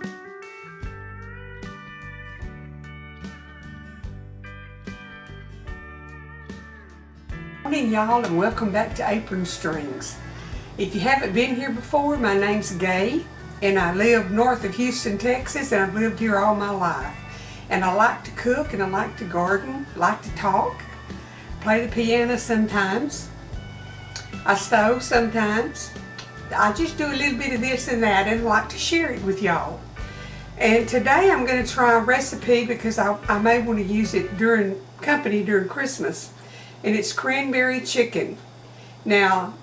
Good morning, y'all, and welcome back to Apron Strings. If you haven't been here before, my name's Gay, and I live north of Houston, Texas, and I've lived here all my life. And I like to cook, and I like to garden, like to talk, play the piano sometimes. I sew sometimes. I just do a little bit of this and that, and I like to share it with y'all. And today I'm going to try a recipe because I may want to use it during Christmas. And it's cranberry chicken. Now,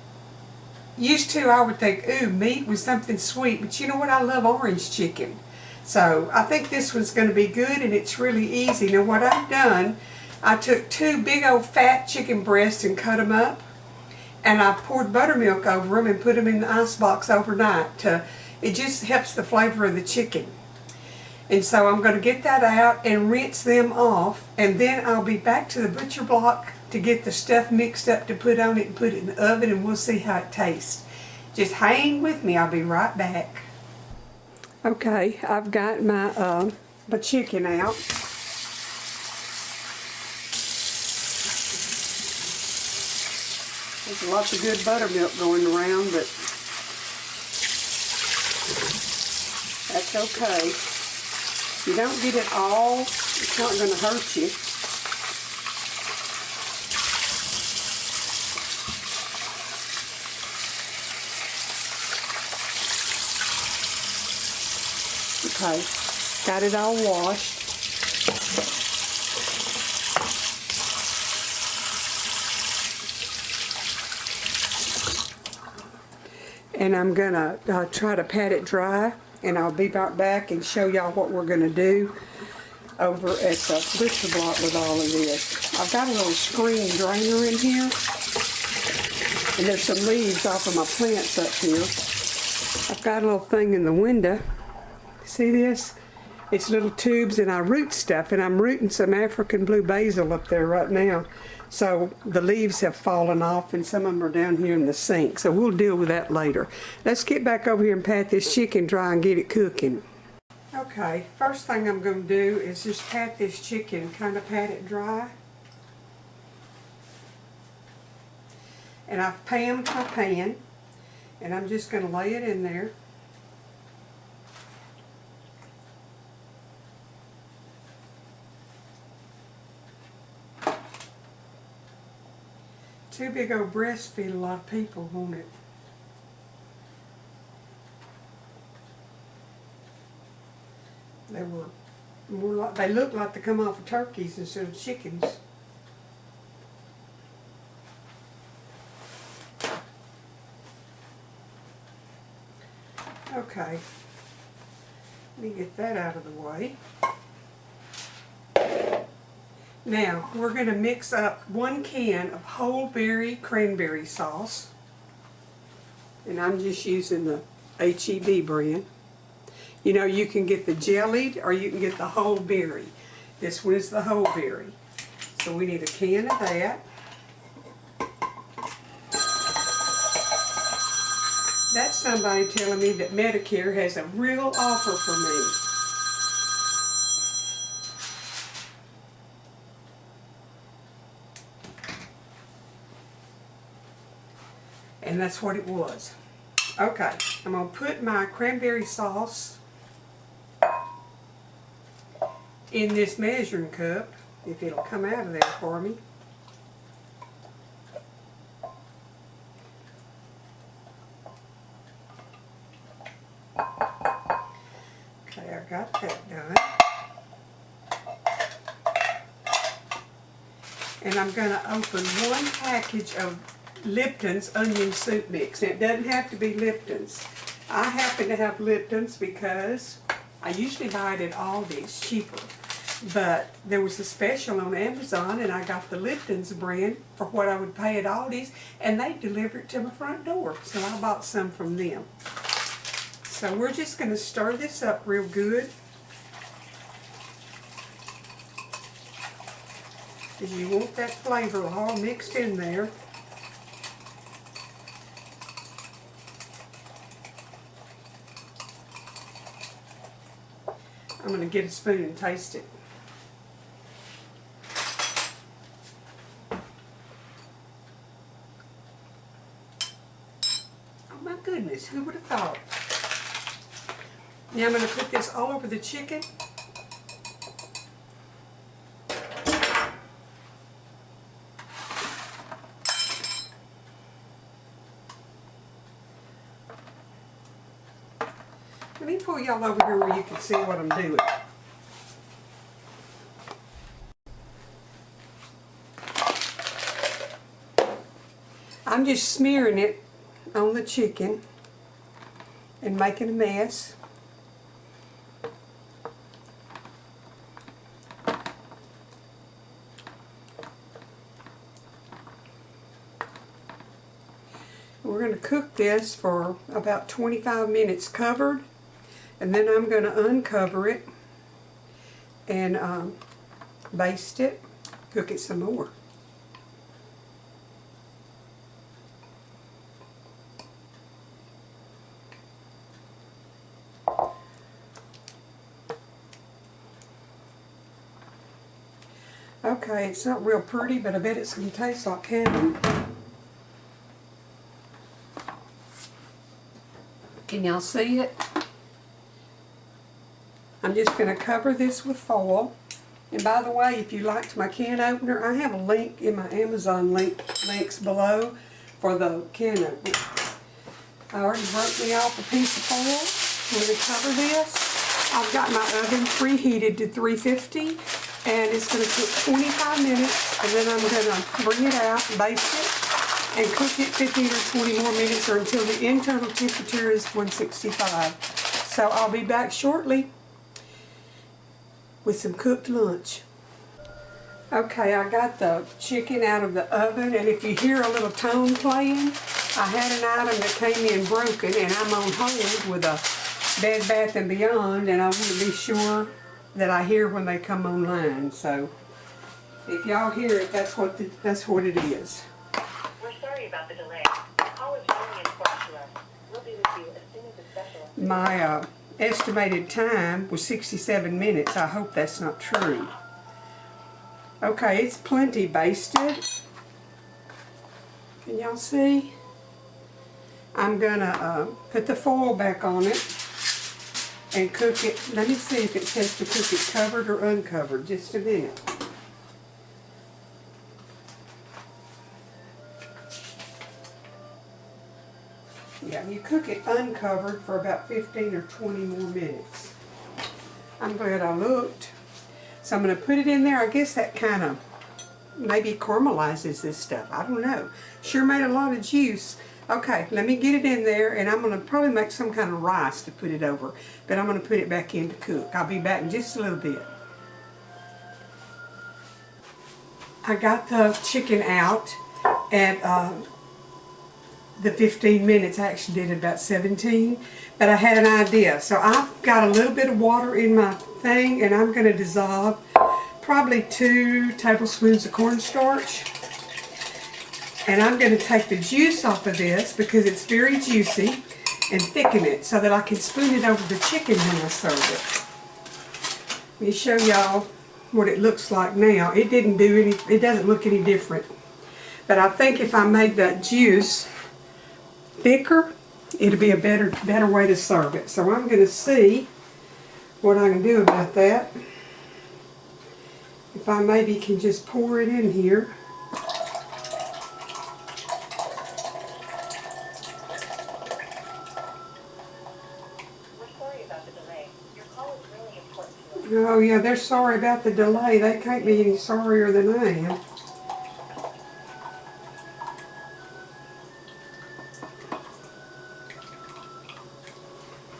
used to I would think, ooh, meat with something sweet, but you know what? I love orange chicken. So I think this one's going to be good, and it's really easy. Now what I've done, I took 2 big old fat chicken breasts and cut them up, and I poured buttermilk over them and put them in the ice box overnight. It just helps the flavor of the chicken. And so I'm going to get that out and rinse them off, and then I'll be back to the butcher block to get the stuff mixed up to put on it and put it in the oven, and we'll see how it tastes. Just hang with me, I'll be right back. Okay, I've got my chicken out. There's lots of good buttermilk going around, but that's okay. If you don't get it all, it's not going to hurt you. Okay, got it all washed. And I'm gonna try to pat it dry, and I'll be right back and show y'all what we're gonna do over at the butcher block with all of this. I've got a little screen drainer in here, and there's some leaves off of my plants up here. I've got a little thing in the window. See this? It's little tubes, and I root stuff, and I'm rooting some African blue basil up there right now. So the leaves have fallen off, and some of them are down here in the sink. So we'll deal with that later. Let's get back over here and pat this chicken dry and get it cooking. Okay, first thing I'm going to do is just pat this chicken, kind of pat it dry. And I've panned my pan, and I'm just going to lay it in there. Two big old breasts feed a lot of people, won't it? They were more like, they look like they come off of turkeys instead of chickens. Okay, let me get that out of the way. Now, we're going to mix up 1 can of whole berry cranberry sauce. And I'm just using the H-E-B brand. You know, you can get the jellied or you can get the whole berry. This one is the whole berry. So we need a can of that. That's somebody telling me that Medicare has a real offer for me. And that's what it was. Okay, I'm going to put my cranberry sauce in this measuring cup, if it'll come out of there for me. Okay, I got that done. And I'm going to open 1 package of Lipton's onion soup mix. Now, it doesn't have to be Lipton's. I happen to have Lipton's because I usually buy it at Aldi. It's cheaper. But there was a special on Amazon, and I got the Lipton's brand for what I would pay at Aldi's, and they delivered it to my front door. So I bought some from them. So we're just going to stir this up real good. Because you want that flavor all mixed in there. I'm going to get a spoon and taste it. Oh my goodness, who would have thought? Now I'm going to put this all over the chicken. Let me pull y'all over here where you can see what I'm doing. I'm just smearing it on the chicken and making a mess. We're going to cook this for about 25 minutes covered, and then I'm going to uncover it and baste it, cook it some more. Okay, it's not real pretty, but I bet it's going to taste like heaven. Can y'all see it? I'm just going to cover this with foil. And by the way, if you liked my can opener, I have a link in my Amazon links below for the can opener. I already broke me off a piece of foil. I'm going to cover this. I've got my oven preheated to 350, and it's going to cook 25 minutes, and then I'm going to bring it out, baste it, and cook it 15 or 20 more minutes, or until the internal temperature is 165. So I'll be back shortly with some cooked lunch. Okay, I got the chicken out of the oven, and if you hear a little tone playing, I had an item that came in broken, and I'm on hold with a Bed Bath & Beyond, and I want to be sure that I hear when they come online. So if y'all hear it, that's what it is. We're sorry about the delay. The call is very important to us. We'll be with you as soon as the specialist. My estimated time was 67 minutes. I hope that's not true. Okay, it's plenty basted. Can y'all see? I'm gonna put the foil back on it and cook it. Let me see if it says to cook it covered or uncovered. Just a minute. Yeah, you cook it uncovered for about 15 or 20 more minutes. I'm glad I looked. So I'm going to put it in there. I guess that kind of maybe caramelizes this stuff. I don't know. Sure made a lot of juice. Okay, let me get it in there, and I'm going to probably make some kind of rice to put it over. But I'm going to put it back in to cook. I'll be back in just a little bit. I got the chicken out at the 15 minutes. I actually did about 17, but I had an idea. So I've got a little bit of water in my thing, and I'm going to dissolve probably 2 tablespoons of cornstarch. And I'm going to take the juice off of this because it's very juicy and thicken it so that I can spoon it over the chicken when I serve it. Let me show y'all what it looks like now. It doesn't look any different. But I think if I made that juice thicker, it'll be a better way to serve it. So I'm going to see what I can do about that. If I maybe can just pour it in here. Oh yeah, they're sorry about the delay. They can't be any sorrier than I am.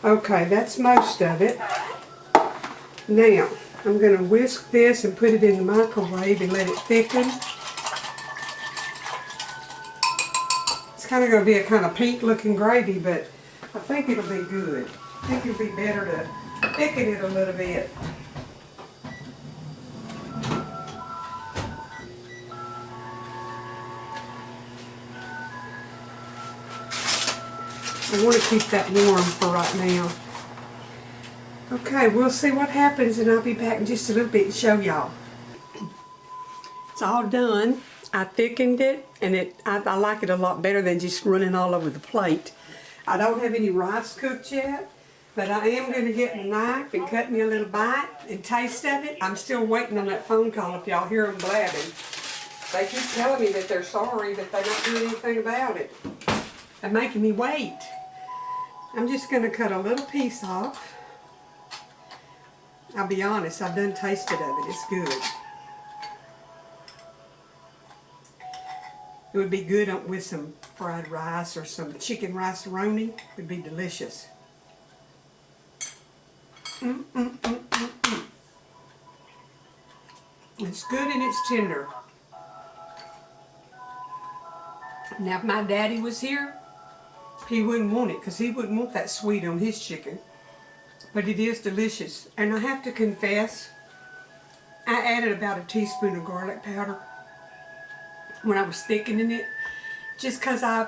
Okay, that's most of it. Now, I'm going to whisk this and put it in the microwave and let it thicken. It's kind of going to be a kind of pink looking gravy, but I think it'll be good. I think it'll be better to thicken it a little bit. I want to keep that warm for right now. Okay, we'll see what happens, and I'll be back in just a little bit to show y'all. It's all done. I thickened it, and I like it a lot better than just running all over the plate. I don't have any rice cooked yet, but I am going to get my knife and cut me a little bite and taste of it. I'm still waiting on that phone call if y'all hear them blabbing. They keep telling me that they're sorry, but they're not doing anything about it. They're making me wait. I'm just going to cut a little piece off. I'll be honest, I've done tasted of it. It's good. It would be good with some fried rice or some chicken rice-a-roni. It would be delicious. It's good and it's tender. Now if my daddy was here, he wouldn't want it because he wouldn't want that sweet on his chicken. But it is delicious. And I have to confess, I added about a teaspoon of garlic powder when I was thickening it, just because I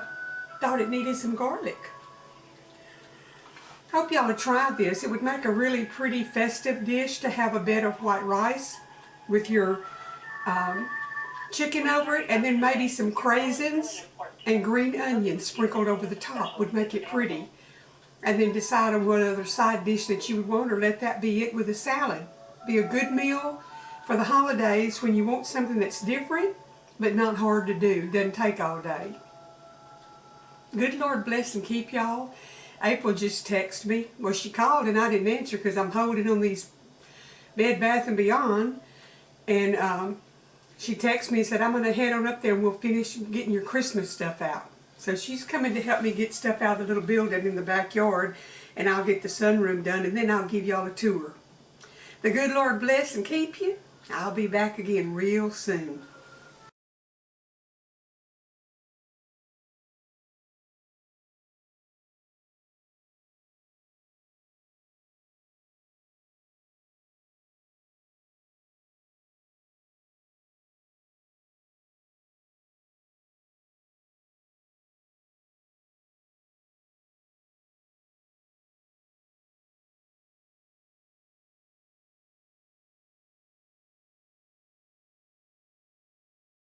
thought it needed some garlic. Hope y'all will try this. It would make a really pretty festive dish to have a bed of white rice with your chicken over it, and then maybe some craisins and green onions sprinkled over the top would make it pretty. And then decide on what other side dish that you would want, or let that be it with a salad. Be a good meal for the holidays when you want something that's different but not hard to do. Doesn't take all day. Good Lord bless and keep y'all. April just texted me. Well, she called and I didn't answer because I'm holding on these Bed Bath & Beyond. And she texted me and said, I'm going to head on up there and we'll finish getting your Christmas stuff out. So she's coming to help me get stuff out of the little building in the backyard, and I'll get the sunroom done, and then I'll give y'all a tour. The good Lord bless and keep you. I'll be back again real soon.